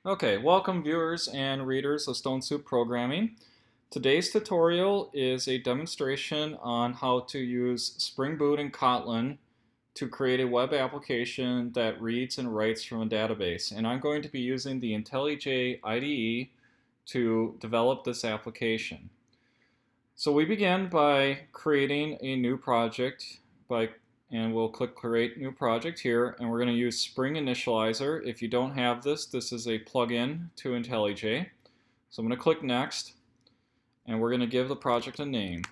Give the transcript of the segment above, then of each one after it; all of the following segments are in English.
Okay, welcome viewers and readers of Stone Soup Programming. Today's tutorial is a demonstration on how to use Spring Boot and Kotlin to create a web application that reads and writes from a database. And I'm going to be using the IntelliJ IDE to develop this application. So we begin by creating a new project and we'll click Create New Project here, and we're going to use Spring Initializer. If you don't have this, this is a plugin to IntelliJ. So I'm going to click Next, and we're going to give the project a name.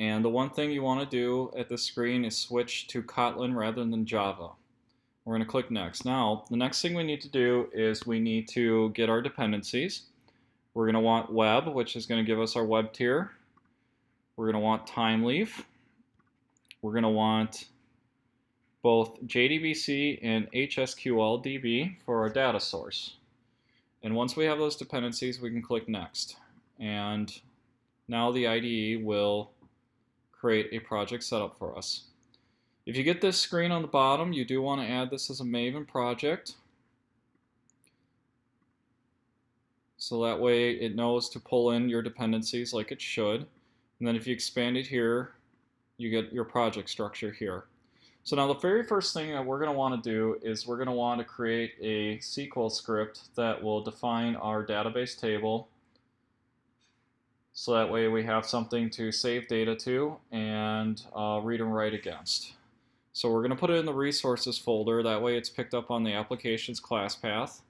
And the one thing you want to do at this screen is switch to Kotlin rather than Java. We're going to click Next. Now, the next thing we need to do is we need to get our dependencies. We're going to want web, which is going to give us our web tier. We're going to want time leaf. We're going to want both JDBC and HSQLDB for our data source. And once we have those dependencies, we can click Next. And now the IDE will create a project setup for us. If you get this screen on the bottom, you do want to add this as a Maven project. So that way it knows to pull in your dependencies like it should. And then if you expand it here, you get your project structure here. So now the very first thing that we're going to want to do is we're going to want to create a SQL script that will define our database table. So that way we have something to save data to and read and write against. So we're going to put it in the resources folder. That way it's picked up on the application's class path.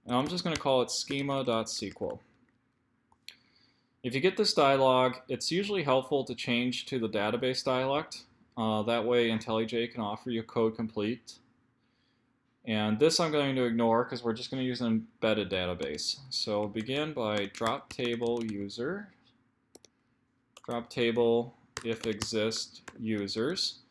And I'm just going to call it schema.sql. If you get this dialog, it's usually helpful to change to the database dialect. That way IntelliJ can offer you code complete. And this I'm going to ignore because we're just going to use an embedded database. So begin by drop table user, drop table if exist users.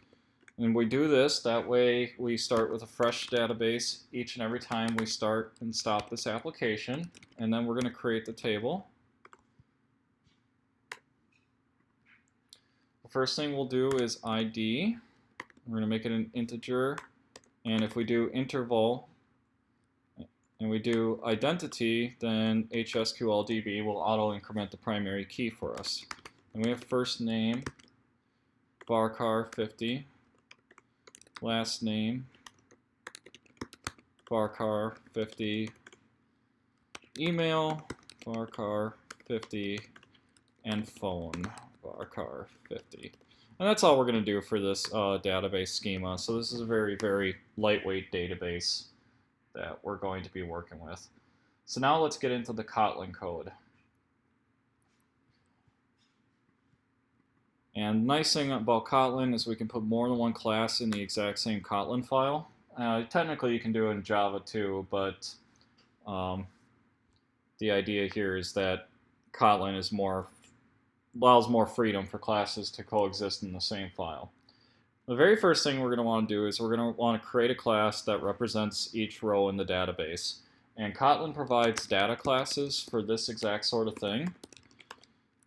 And we do this, that way we start with a fresh database each and every time we start and stop this application. And then we're going to create the table. The first thing we'll do is ID. We're going to make it an integer. And if we do interval and we do identity, then HSQLDB will auto-increment the primary key for us. And we have first name, varchar50. Last name, varchar50, email, varchar50, and phone, varchar50. And that's all we're going to do for this database schema. So this is a very, very lightweight database that we're going to be working with. So now let's get into the Kotlin code. And the nice thing about Kotlin is we can put more than one class in the exact same Kotlin file. Technically you can do it in Java too, but the idea here is that Kotlin is allows more freedom for classes to coexist in the same file. The very first thing we're going to want to do is we're going to want to create a class that represents each row in the database. And Kotlin provides data classes for this exact sort of thing.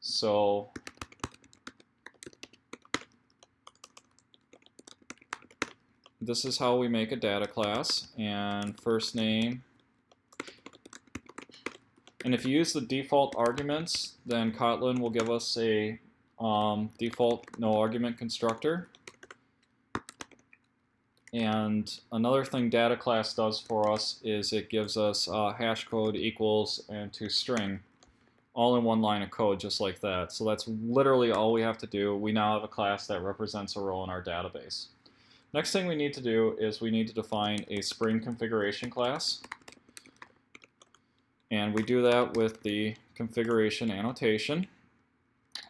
So this is how we make a data class, and first name. And if you use the default arguments, then Kotlin will give us a default no argument constructor. And another thing data class does for us is it gives us hash code equals and to string all in one line of code just like that. So that's literally all we have to do. We now have a class that represents a row in our database. Next thing we need to do is we need to define a Spring configuration class. And we do that with the configuration annotation.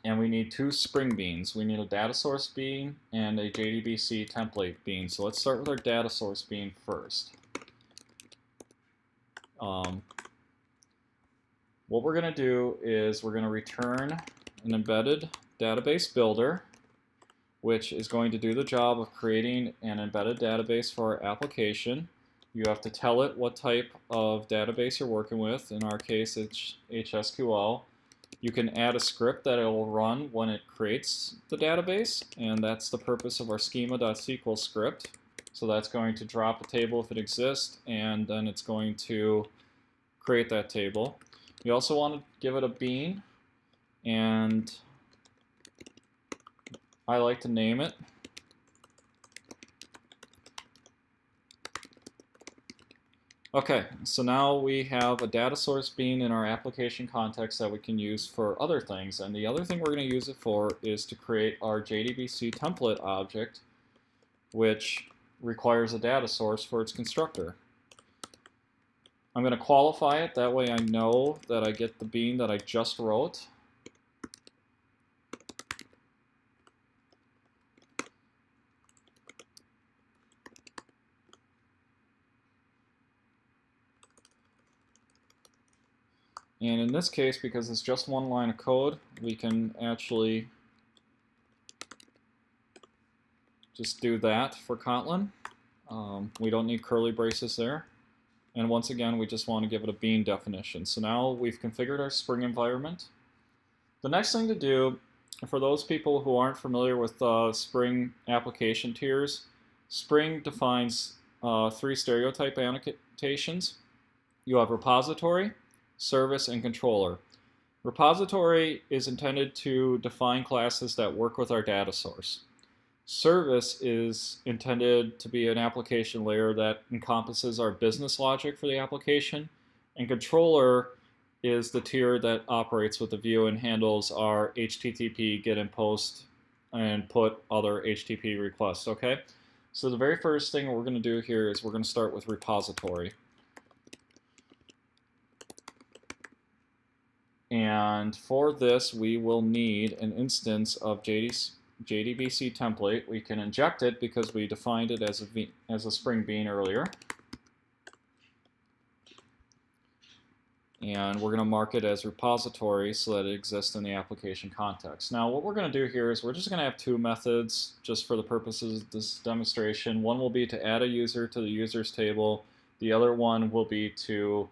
And we need two Spring beans. We need a data source bean and a JDBCTemplate bean. So let's start with our data source bean first. What we're going to do is we're going to return an embedded database builder, which is going to do the job of creating an embedded database for our application. You have to tell it what type of database you're working with. In our case, it's HSQL. You can add a script that it will run when it creates the database, and that's the purpose of our schema.sql script. So that's going to drop a table if it exists, and then it's going to create that table. You also want to give it a bean, and I like to name it. Okay, so now we have a data source bean in our application context that we can use for other things. And the other thing we're going to use it for is to create our JDBC template object, which requires a data source for its constructor. I'm going to qualify it, that way I know that I get the bean that I just wrote. And in this case, because it's just one line of code, we can actually just do that for Kotlin. We don't need curly braces there. And once again, we just want to give it a bean definition. So now we've configured our Spring environment. The next thing to do, for those people who aren't familiar with Spring application tiers, Spring defines 3 stereotype annotations. You have repository, service, and controller. Repository is intended to define classes that work with our data source. Service is intended to be an application layer that encompasses our business logic for the application. And controller is the tier that operates with the view and handles our HTTP, get and post, and put other HTTP requests, okay? So the very first thing we're going to do here is we're going to start with repository. And for this, we will need an instance of JDBCTemplate. We can inject it because we defined it as a Spring bean earlier. And we're going to mark it as repository so that it exists in the application context. Now, what we're going to do here is we're just going to have 2 methods just for the purposes of this demonstration. One will be to add a user to the users table. The other one will be to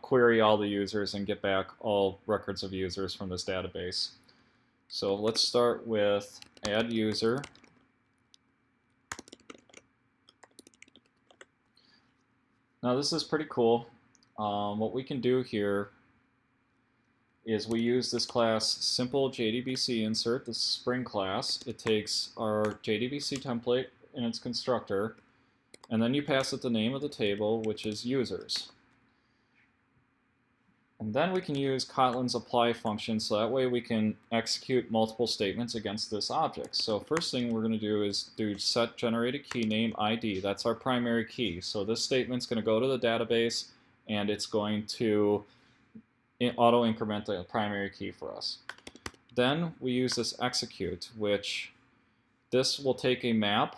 query all the users and get back all records of users from this database. So let's start with add user. Now this is pretty cool. What we can do here is we use this class simple JDBC insert, this Spring class. It takes our JDBC template in its constructor, and then you pass it the name of the table, which is users. And then we can use Kotlin's apply function, so that way we can execute multiple statements against this object. So first thing we're going to do is do set generated key name ID. That's our primary key. So this statement's going to go to the database, and it's going to auto-increment the primary key for us. Then we use this execute, which this will take a map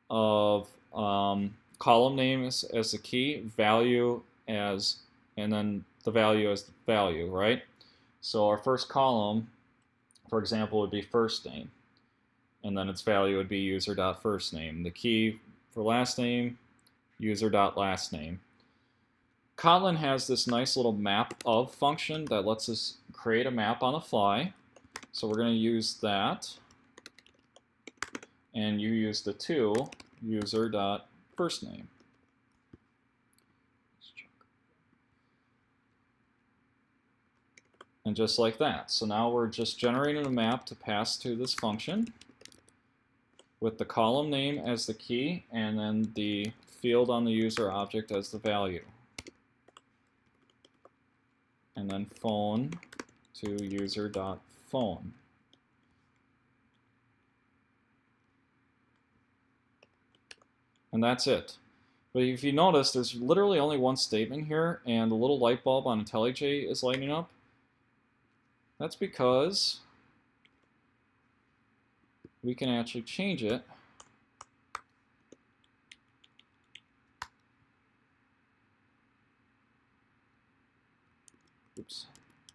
of column name as the key, value as, and then the value as the value, right? So our first column, for example, would be first name, and then its value would be user.firstname. The key for last name, user.lastname. Kotlin has this nice little map of function that lets us create a map on the fly. So we're going to use that, and you use the tool user.firstname. And just like that. So now we're just generating a map to pass to this function with the column name as the key and then the field on the user object as the value. And then phone to user.phone. And that's it. But if you notice, there's literally only one statement here, and the little light bulb on IntelliJ is lighting up. That's because we can actually change it. Oops,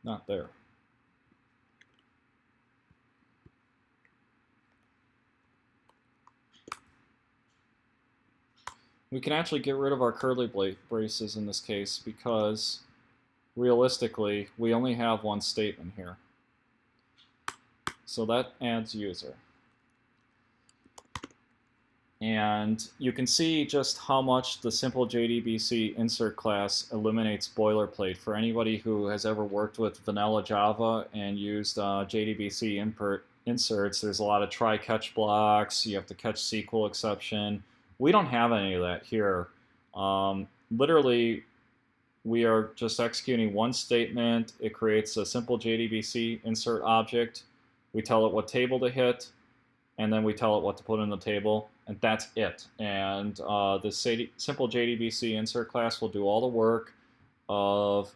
not there. we can actually get rid of our curly braces in this case because realistically we only have one statement here. So that adds user. And you can see just how much the simple JDBC insert class eliminates boilerplate. For anybody who has ever worked with vanilla Java and used JDBC inserts, there's a lot of try-catch blocks, you have to catch SQL exception. We don't have any of that here. Literally, we are just executing one statement. It creates a simple JDBC insert object. We tell it what table to hit, and then we tell it what to put in the table, and that's it. And the simple JDBC insert class will do all the work of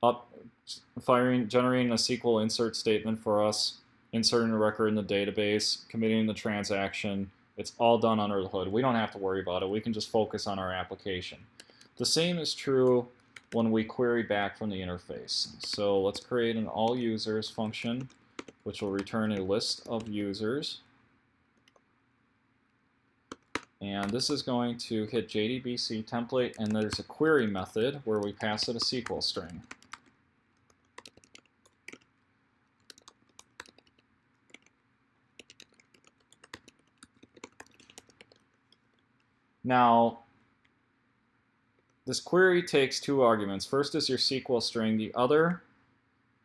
generating a SQL insert statement for us, inserting a record in the database, committing the transaction. It's all done under the hood. We don't have to worry about it. We can just focus on our application. The same is true when we query back from the interface. So let's create an all users function, which will return a list of users. And this is going to hit JDBCTemplate, and there's a query method where we pass it a SQL string. Now, this query takes two arguments. First is your SQL string. The other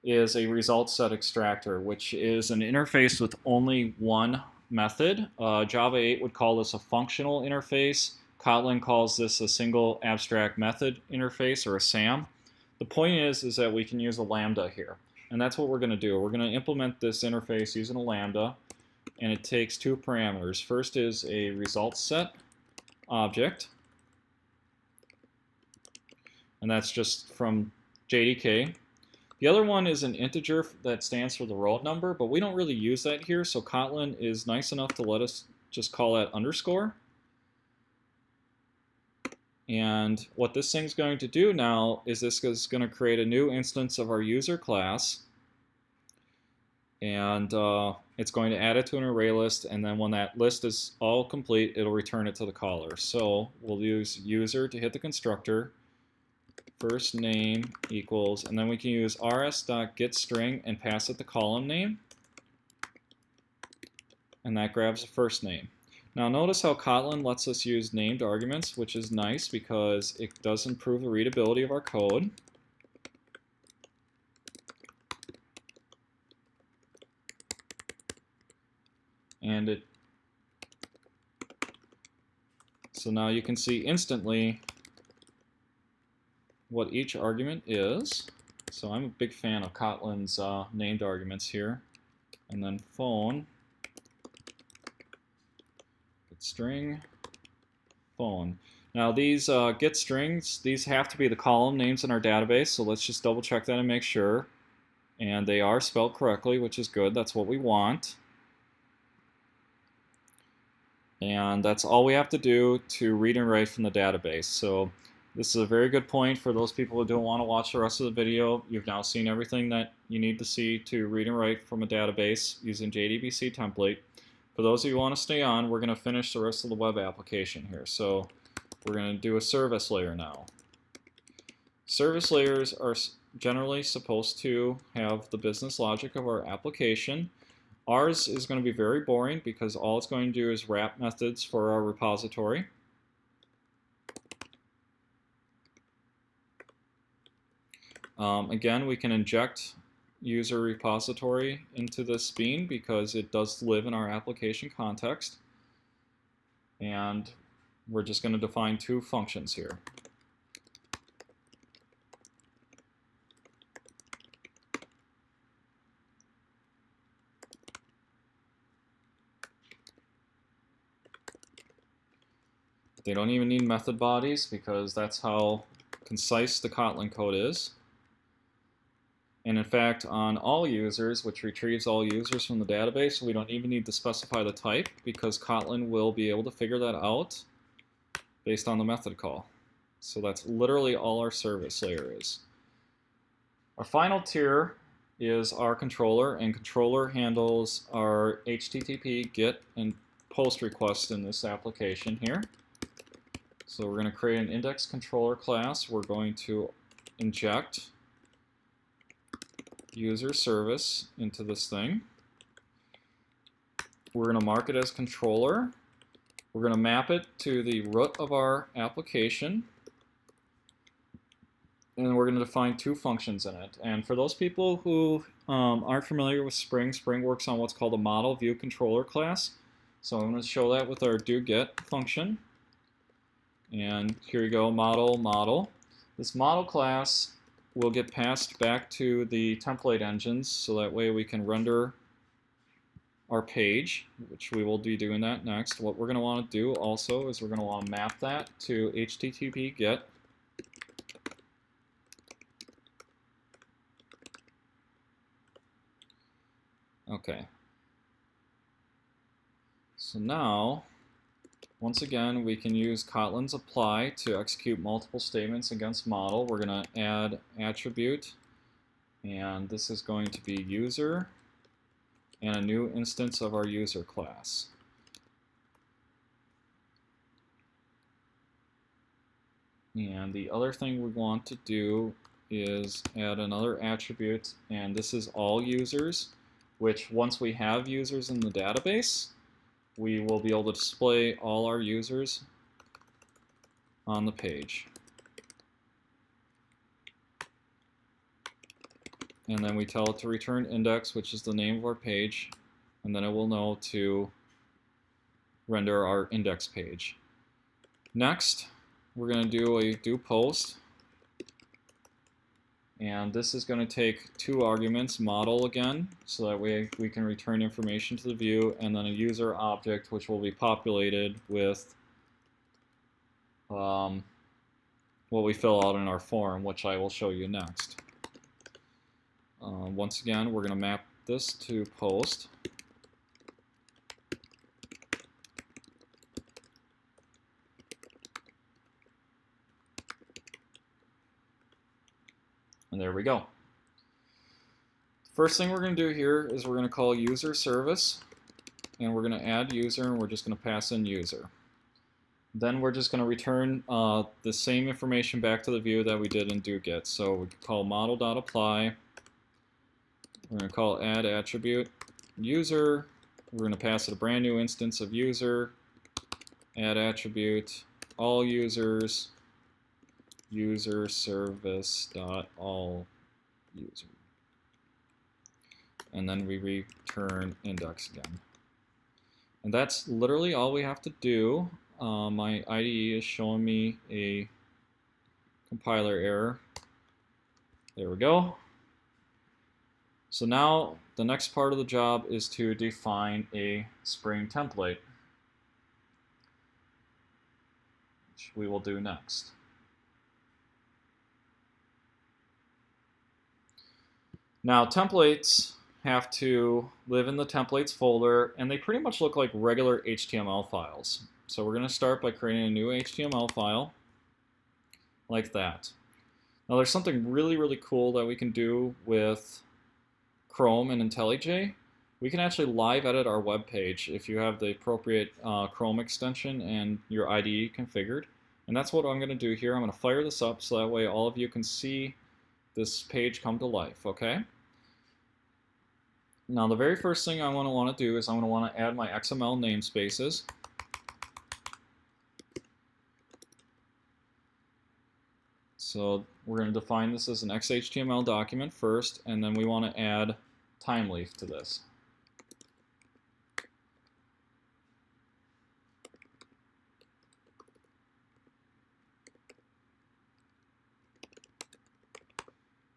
is a ResultSet Extractor, which is an interface with only one method. Java 8 would call this a functional interface. Kotlin calls this a single abstract method interface, or a SAM. The point is that we can use a lambda here, and that's what we're going to do. We're going to implement this interface using a lambda, and it takes two parameters. First is a ResultSet object, and that's just from JDK. The other one is an integer that stands for the roll number, but we don't really use that here, so Kotlin is nice enough to let us just call that underscore. And what this thing's going to do now is this is going to create a new instance of our user class, and it's going to add it to an array list, and then when that list is all complete, it'll return it to the caller. So we'll use user to hit the constructor, first name equals, and then we can use rs.getString and pass it the column name, and that grabs the first name. Now notice how Kotlin lets us use named arguments, which is nice because it does improve the readability of our code. And so now you can see instantly what each argument is. So I'm a big fan of Kotlin's named arguments here. And then phone, get string, phone. Now these get strings, these have to be the column names in our database, so let's just double check that and make sure. And they are spelled correctly, which is good. That's what we want. And that's all we have to do to read and write from the database. So this is a very good point for those people who don't want to watch the rest of the video. You've now seen everything that you need to see to read and write from a database using JDBCTemplate. For those of you who want to stay on, we're going to finish the rest of the web application here. So we're going to do a service layer now. Service layers are generally supposed to have the business logic of our application. Ours is going to be very boring because all it's going to do is wrap methods for our repository. Again, we can inject user repository into this bean because it does live in our application context. And we're just going to define two functions here. They don't even need method bodies because that's how concise the Kotlin code is. And in fact, on all users, which retrieves all users from the database, we don't even need to specify the type because Kotlin will be able to figure that out based on the method call. So that's literally all our service layer is. Our final tier is our controller, and controller handles our HTTP, GET, and POST requests in this application here. So we're going to create an index controller class. We're going to inject user service into this thing. We're going to mark it as controller. We're going to map it to the root of our application. And we're going to define two functions in it. And for those people who aren't familiar with Spring, Spring works on what's called a model view controller class. So I'm going to show that with our doGet function. And here you go, model. This model class will get passed back to the template engines, so that way we can render our page, which we will be doing that next. What we're going to want to do also is we're going to want to map that to HTTP GET. Okay. So now, once again, we can use Kotlin's apply to execute multiple statements against model. We're going to add attribute, and this is going to be user and a new instance of our user class. And the other thing we want to do is add another attribute, and this is all users, which once we have users in the database, we will be able to display all our users on the page. And then we tell it to return index, which is the name of our page, and then it will know to render our index page. Next, we're going to do a do post, and this is going to take two arguments, model again, so that way we can return information to the view, and then a user object which will be populated with what we fill out in our form, which I will show you next. Once again, we're going to map this to post. And there we go. First thing we're going to do here is we're going to call user service, and we're going to add user, and we're just going to pass in user. Then we're just going to return the same information back to the view that we did in doGet. So we call model.apply. We're going to call add attribute user. We're going to pass it a brand new instance of user. Add attribute all users. User service dot all user. And then we return index again. And that's literally all we have to do. My IDE is showing me a compiler error. There we go. So now the next part of the job is to define a Spring template, which we will do next. Now templates have to live in the templates folder, and they pretty much look like regular HTML files. So we're going to start by creating a new HTML file like that. Now there's something really cool that we can do with Chrome and IntelliJ. We can actually live edit our web page if you have the appropriate Chrome extension and your IDE configured. And that's what I'm going to do here. I'm going to fire this up so that way all of you can see this page come to life, okay? Now the very first thing I'm going to want to do is I'm going to want to add my XML namespaces. So we're going to define this as an XHTML document first, and then we want to add time leaf to this.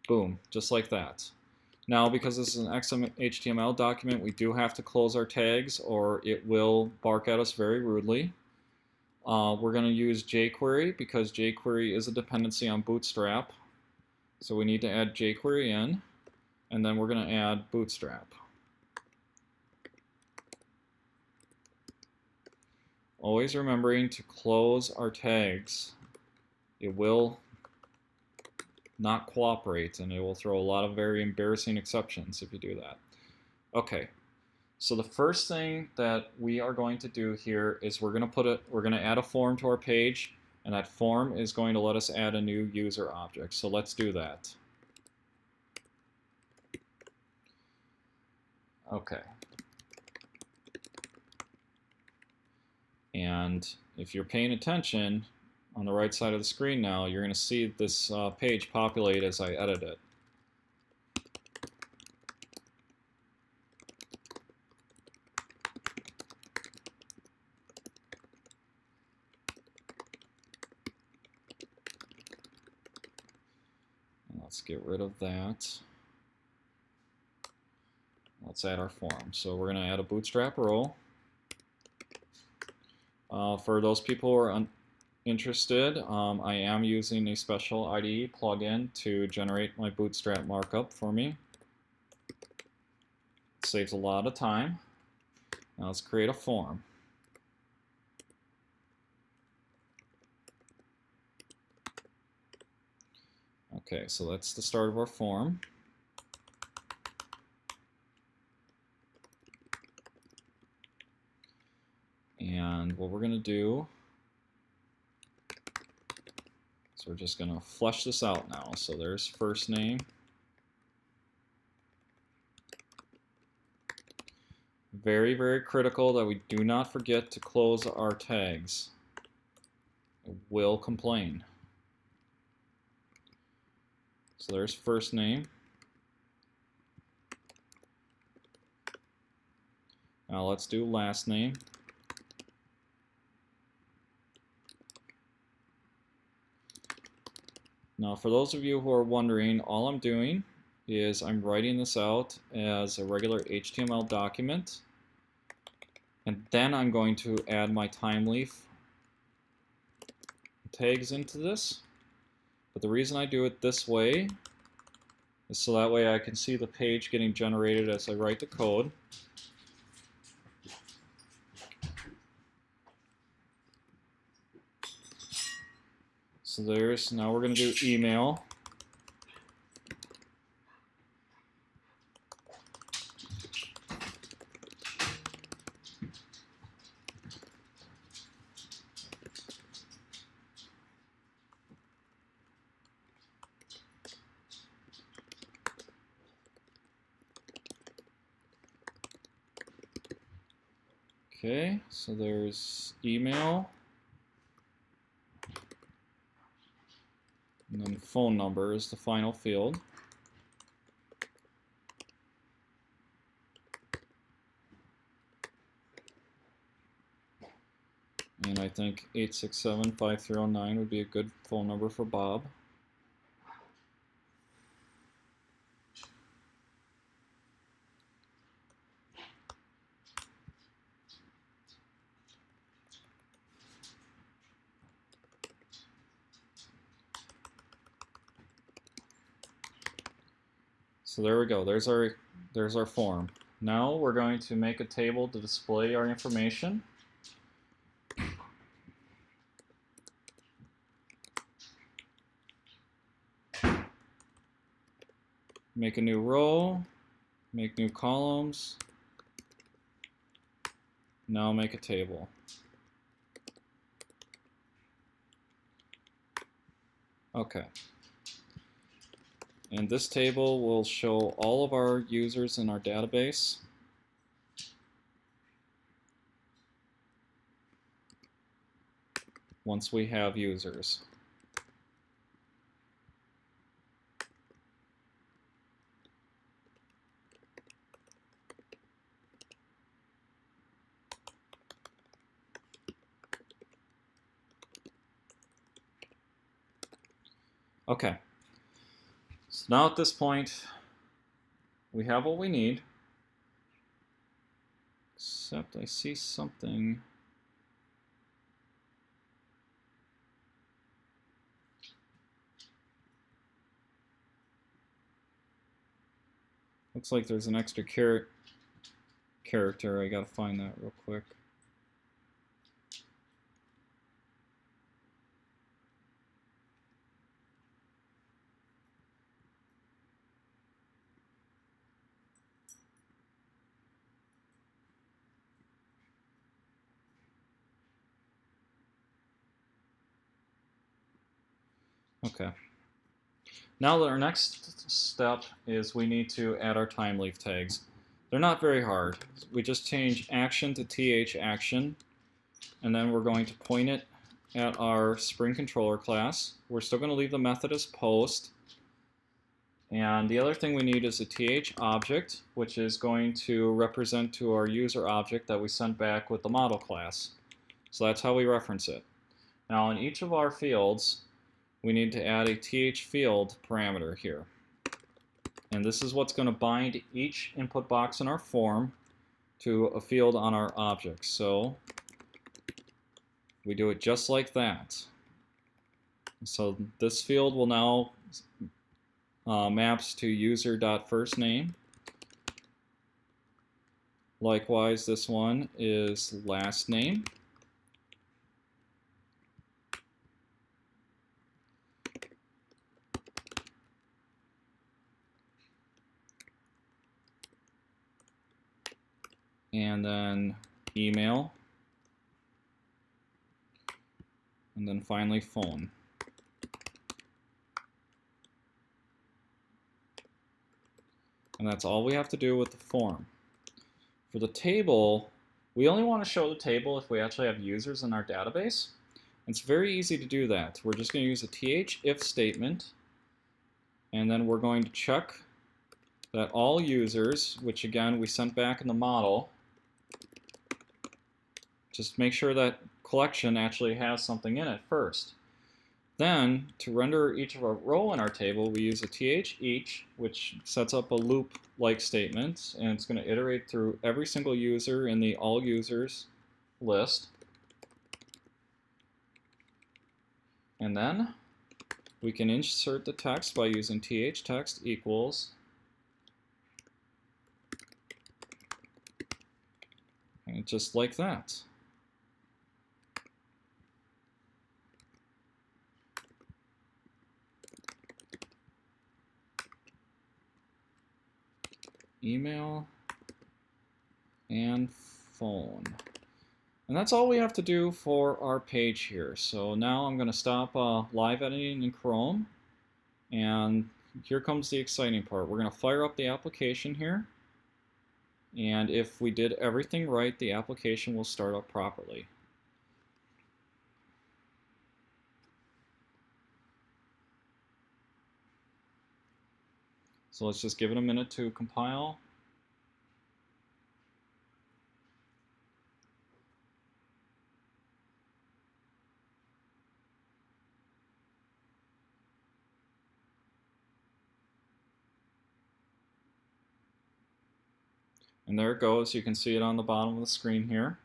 Boom, just like that. Now, because this is an XHTML document, we do have to close our tags or it will bark at us very rudely. We're going to use jQuery because jQuery is a dependency on Bootstrap. So we need to add jQuery in, and then we're going to add Bootstrap. Always remembering to close our tags. It will not cooperate, and it will throw a lot of very embarrassing exceptions if you do that. Okay, so the first thing that we are going to do here is we're going to add a form to our page. And that form is going to let us add a new user object. So let's do that. Okay. And if you're paying attention, on the right side of the screen now, you're going to see this page populate as I edit it. Let's get rid of that. Let's add our form. So we're going to add a bootstrap row. For those people who are interested, I am using a special IDE plugin to generate my bootstrap markup for me. It saves a lot of time. Now let's create a form. Okay, so that's the start of our form. And what we're going to do is we're just going to flesh this out now. So there's first name. Very, very critical that we do not forget to close our tags. It will complain. So there's first name. Now let's do last name. Now for those of you who are wondering, all I'm doing is I'm writing this out as a regular HTML document, and then I'm going to add my time leaf tags into this. But the reason I do it this way is so that way I can see the page getting generated as I write the code. So now we're going to do email. Okay, so there's email. And then phone number is the final field. And I think 867-5309 would be a good phone number for Bob. So there we go. There's our form. Now we're going to make a table to display our information. Make a new row, make new columns. Now make a table. Okay. And this table will show all of our users in our database. Once we have users. Okay. So now at this point, we have what we need. Except I see something. Looks like there's an extra character. I gotta find that real quick. Okay. Now our next step is we need to add our time leaf tags. They're not very hard. We just change action to th action, and then we're going to point it at our Spring controller class. We're still going to leave the method as post. And the other thing we need is a th object, which is going to represent to our user object that we sent back with the model class. So that's how we reference it. Now in each of our fields, we need to add a th field parameter here. And this is what's going to bind each input box in our form to a field on our object. So we do it just like that. So this field will now maps to user.firstname. Likewise, this one is last name. And then email. And then finally phone. And that's all we have to do with the form. For the table, we only want to show the table if we actually have users in our database. It's very easy to do that. We're just going to use a if statement, and then we're going to check that all users, which again we sent back in the model, just make sure that collection actually has something in it first. Then, to render each of our row in our table, we use a each, which sets up a loop-like statement, and it's going to iterate through every single user in the all users list. And then we can insert the text by using text equals, and just like that. Email and phone. And that's all we have to do for our page here. So now I'm going to stop live editing in Chrome, and here comes the exciting part. We're going to fire up the application here, and if we did everything right, the application will start up properly. So let's just give it a minute to compile. And there it goes. You can see it on the bottom of the screen here.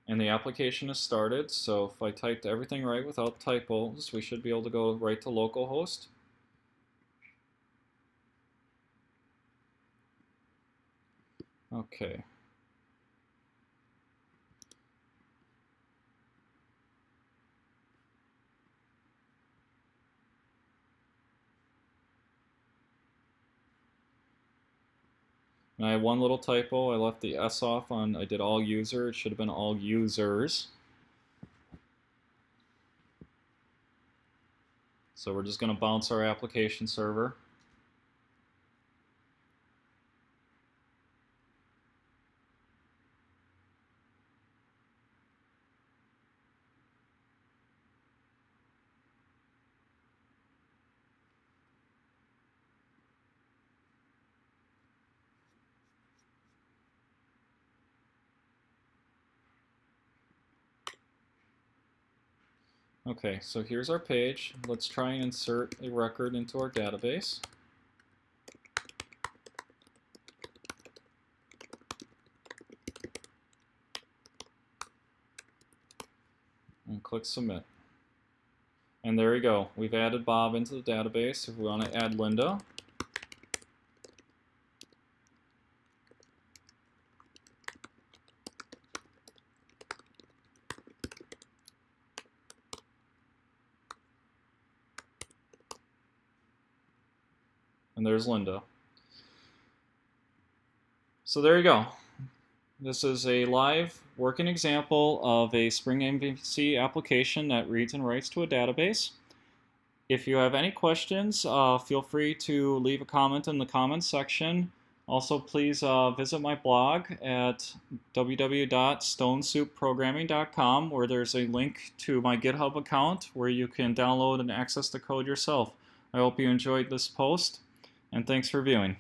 And the application is started, so if I typed everything right without typos, we should be able to go right to localhost. Okay. And I had one little typo. I left the S off on, I did all user. It should have been all users. So we're just going to bounce our application server. Okay, so here's our page. Let's try and insert a record into our database. And click submit. And there we go. We've added Bob into the database. If we want to add Linda, and there's Linda. So there you go. This is a live working example of a SpringMVC application that reads and writes to a database. If you have any questions, feel free to leave a comment in the comments section. Also, please visit my blog at www.stonesoupprogramming.com, where there's a link to my GitHub account where you can download and access the code yourself. I hope you enjoyed this post, and thanks for viewing.